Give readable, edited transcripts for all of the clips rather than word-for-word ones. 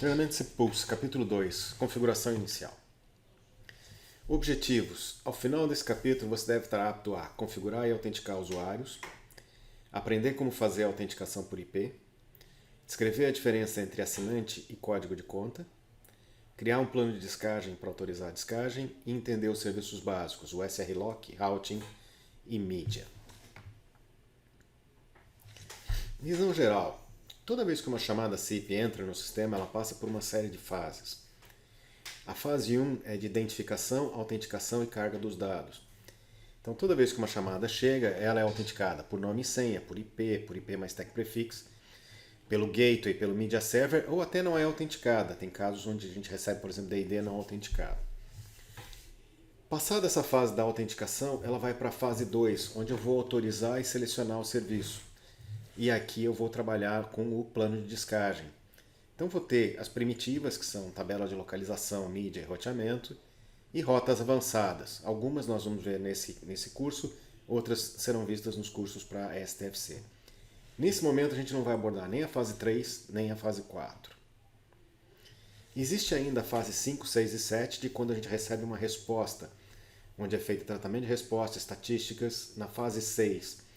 Treinamento C-Pulse, capítulo 2, configuração inicial. Objetivos. Ao final desse capítulo, você deve estar apto a configurar e autenticar usuários, aprender como fazer a autenticação por IP, descrever a diferença entre assinante e código de conta, criar um plano de descagem para autorizar a descagem e entender os serviços básicos, o SR-Lock, Routing e Mídia. Visão geral. Toda vez que uma chamada SIP entra no sistema, ela passa por uma série de fases. A fase 1 é de identificação, autenticação e carga dos dados. Então, toda vez que uma chamada chega, ela é autenticada por nome e senha, por IP mais TAG prefix, pelo gateway, pelo media server, ou até não é autenticada. Tem casos onde a gente recebe, por exemplo, DID não autenticado. Passada essa fase da autenticação, ela vai para a fase 2, onde eu vou autorizar e selecionar o serviço. E aqui eu vou trabalhar com o plano de descagem. Então vou ter as primitivas, que são tabela de localização, mídia e roteamento, e rotas avançadas. Algumas nós vamos ver nesse curso, outras serão vistas nos cursos para STFC. Nesse momento a gente não vai abordar nem a fase 3, nem a fase 4. Existe ainda a fase 5, 6 e 7, de quando a gente recebe uma resposta, onde é feito tratamento de resposta, estatísticas. Na fase 6,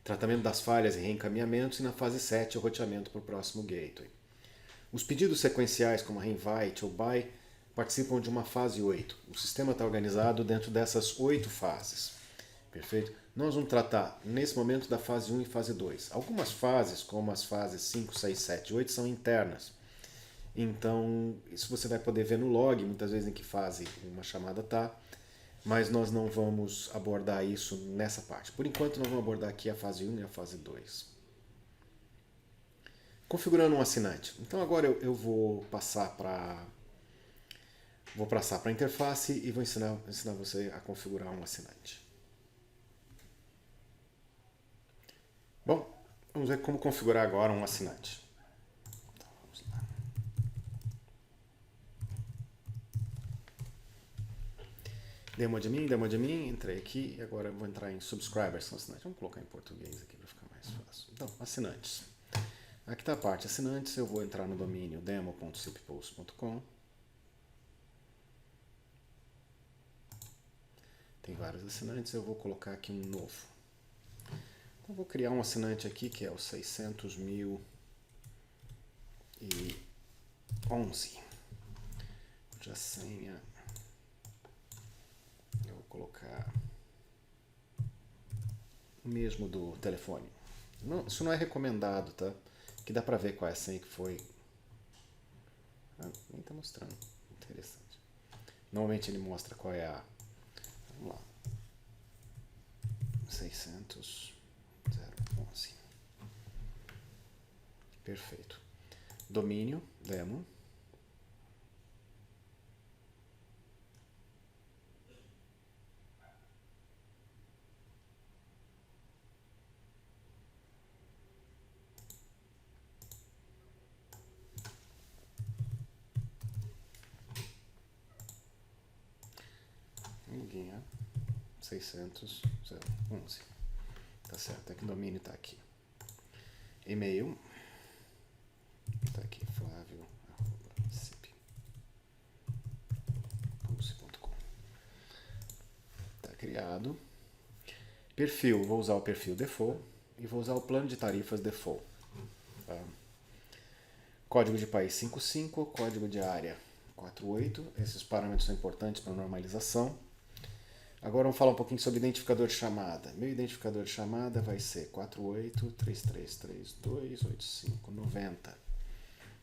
tratamento das falhas e reencaminhamentos, e na fase 7, o roteamento para o próximo gateway. Os pedidos sequenciais, como a invite ou buy, participam de uma fase 8. O sistema está organizado dentro dessas 8 fases. Perfeito? Nós vamos tratar, nesse momento, da fase 1 e fase 2. Algumas fases, como as fases 5, 6, 7 e 8, são internas. Então, isso você vai poder ver no log, muitas vezes em que fase uma chamada está, mas nós não vamos abordar isso nessa parte. Por enquanto, nós vamos abordar aqui a fase 1 e a fase 2. Configurando um assinante. Então agora eu vou passar para a interface e vou ensinar você a configurar um assinante. Bom, vamos ver como configurar agora um assinante. Então, vamos lá. Demo de mim, entrei aqui e agora eu vou entrar em subscribers, são assinantes. Vamos colocar em português aqui para ficar mais fácil. Então, assinantes. Aqui está a parte assinantes, eu vou entrar no domínio demo.cppulse.com. Tem vários assinantes, eu vou colocar aqui um novo. Então, vou criar um assinante aqui que é o 600.011. Já senha. Eu vou colocar o mesmo do telefone. Não, isso não é recomendado, tá? Que dá pra ver qual é a senha que foi. Ah, nem tá mostrando. Interessante. Normalmente ele mostra qual é a. Vamos lá. 600.011. Perfeito. Domínio, demo. Liguinha 600.011. Tá certo, é que o domínio tá aqui. E-mail. Tá aqui, Flávio@cppulse.com. Tá criado. Perfil, vou usar o perfil default e vou usar o plano de tarifas default. Tá? Código de país 55, código de área 48. Esses parâmetros são importantes para normalização. Agora vamos falar um pouquinho sobre identificador de chamada. Meu identificador de chamada vai ser 4833328590.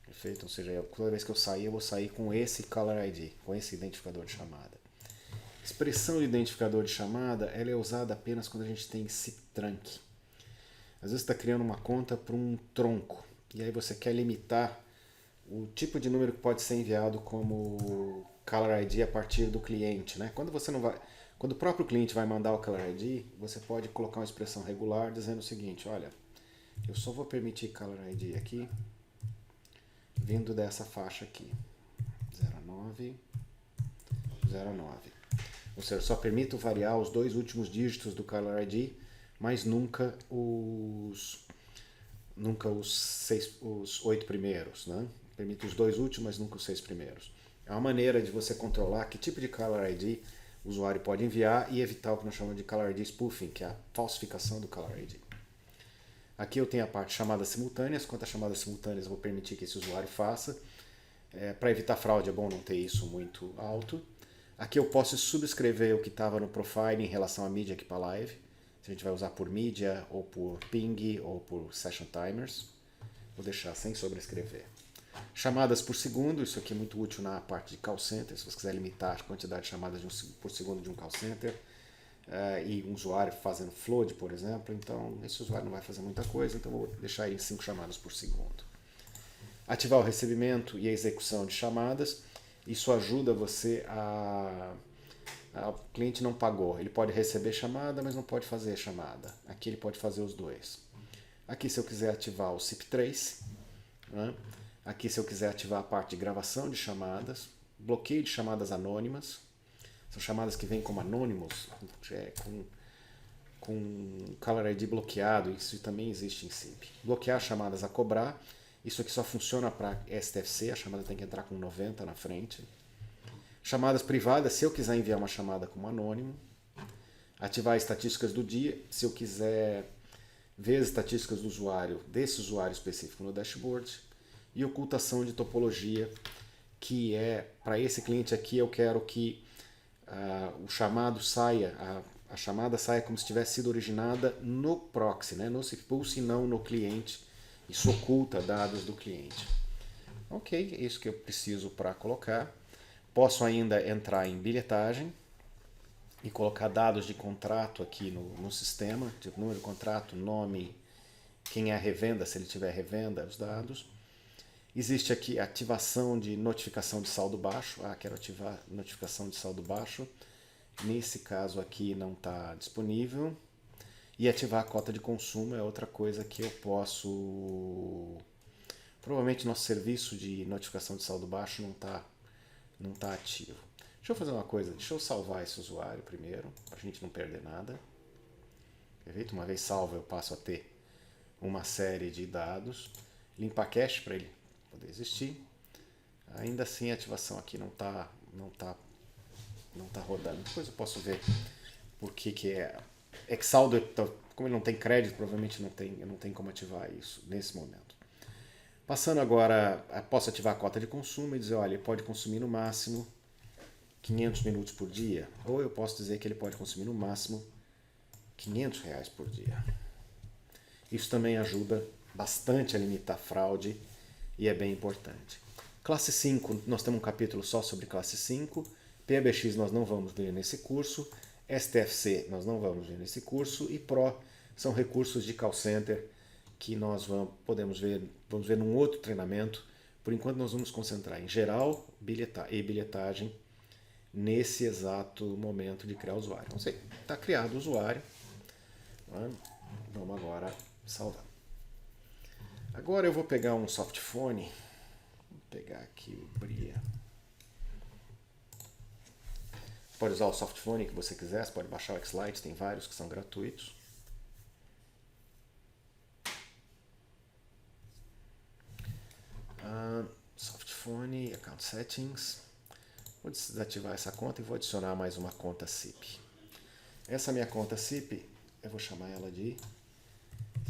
Perfeito? Ou seja, toda vez que eu sair, eu vou sair com esse Caller ID, com esse identificador de chamada. Expressão de identificador de chamada, ela é usada apenas quando a gente tem SIP trunk. Às vezes você está criando uma conta para um tronco, e aí você quer limitar o tipo de número que pode ser enviado como Caller ID a partir do cliente, né? Quando o próprio cliente vai mandar o Caller ID, você pode colocar uma expressão regular dizendo o seguinte: olha, eu só vou permitir Caller ID aqui vindo dessa faixa aqui, 0909. Ou seja, só permito variar os 2 últimos dígitos do Caller ID, mas nunca os 8 primeiros, né? permite os 2 últimos, mas nunca os 6 primeiros. É uma maneira de você controlar que tipo de Caller ID o usuário pode enviar e evitar o que nós chamamos de Caller ID spoofing, que é a falsificação do Caller ID. Aqui eu tenho a parte de chamadas simultâneas. Quanto a chamadas simultâneas, eu vou permitir que esse usuário faça. Para evitar fraude é bom não ter isso muito alto. Aqui eu posso subscrever o que estava no profile em relação à mídia aqui para live. Se a gente vai usar por mídia, ou por ping, ou por session timers. Vou deixar sem sobrescrever. Chamadas por segundo, isso aqui é muito útil na parte de call center, se você quiser limitar a quantidade de chamadas por segundo de um call center. E um usuário fazendo flood, por exemplo, então esse usuário não vai fazer muita coisa, então eu vou deixar ele em 5 chamadas por segundo. Ativar o recebimento e a execução de chamadas, isso ajuda você o cliente não pagou, ele pode receber chamada, mas não pode fazer chamada. Aqui ele pode fazer os dois. Aqui se eu quiser ativar o SIP Trace, né? Aqui se eu quiser ativar a parte de gravação de chamadas, bloqueio de chamadas anônimas. São chamadas que vêm como anônimos, com Caller ID bloqueado, isso também existe em SIP. Bloquear chamadas a cobrar, isso aqui só funciona para STFC, a chamada tem que entrar com 90 na frente. Chamadas privadas, se eu quiser enviar uma chamada como anônimo. Ativar estatísticas do dia, se eu quiser ver as estatísticas do usuário, desse usuário específico no dashboard. E ocultação de topologia, que é, para esse cliente aqui, eu quero que o chamado saia, a chamada saia como se tivesse sido originada no proxy, né? No SIFPulse e não no cliente. Isso oculta dados do cliente. Ok, é isso que eu preciso para colocar. Posso ainda entrar em bilhetagem e colocar dados de contrato aqui no sistema, tipo número de contrato, nome, quem é a revenda, se ele tiver revenda, os dados. Existe aqui ativação de notificação de saldo baixo. Quero ativar notificação de saldo baixo. Nesse caso aqui não está disponível. E ativar a cota de consumo é outra coisa que eu posso... Provavelmente nosso serviço de notificação de saldo baixo não tá ativo. Deixa eu fazer uma coisa, deixa eu salvar esse usuário primeiro, para a gente não perder nada. Perfeito? Uma vez salvo eu passo a ter uma série de dados. Limpar cache para ele poder existir. Ainda assim a ativação aqui não tá rodando. Depois eu posso ver por que é. Exaldo, como ele não tem crédito, provavelmente não tem como ativar isso nesse momento. Passando agora, posso ativar a cota de consumo e dizer, olha, ele pode consumir no máximo 500 minutos por dia. Ou eu posso dizer que ele pode consumir no máximo R$500 por dia. Isso também ajuda bastante a limitar fraude e é bem importante. Classe 5, nós temos um capítulo só sobre classe 5. PBX nós não vamos ver nesse curso. STFC nós não vamos ver nesse curso. E PRO são recursos de call center que nós vamos ver num outro treinamento. Por enquanto nós vamos concentrar em geral e bilhetagem nesse exato momento de criar o usuário. Então, está criado o usuário. Vamos agora salvar. Agora eu vou pegar um softphone. Vou pegar aqui o Bria. Pode usar o softphone que você quiser, você pode baixar o Xlite, tem vários que são gratuitos. Softphone, Account Settings. Vou desativar essa conta e vou adicionar mais uma conta SIP. Essa minha conta SIP, eu vou chamar ela de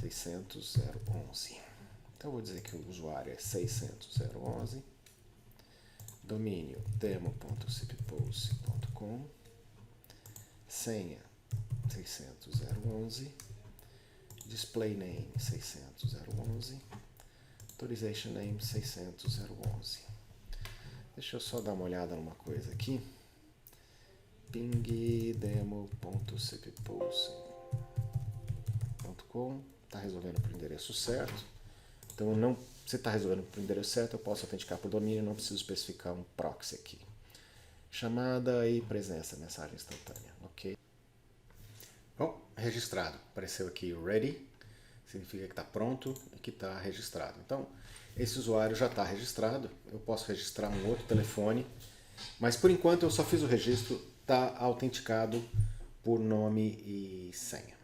600.011. Então eu vou dizer que o usuário é 600.011. Domínio demo.sipulse.com. Senha 600.011. Display name 600.011. Authorization name 600.011. Deixa eu só dar uma olhada numa coisa aqui. Ping demo.cppulse.com. Está resolvendo para o endereço certo. Então, se está resolvendo para o endereço certo, eu posso autenticar por domínio, não preciso especificar um proxy aqui. Chamada e presença, mensagem instantânea. Ok. Bom, registrado. Apareceu aqui ready. Significa que está pronto e que está registrado. Então, esse usuário já está registrado. Eu posso registrar um outro telefone, mas por enquanto eu só fiz o registro, está autenticado por nome e senha.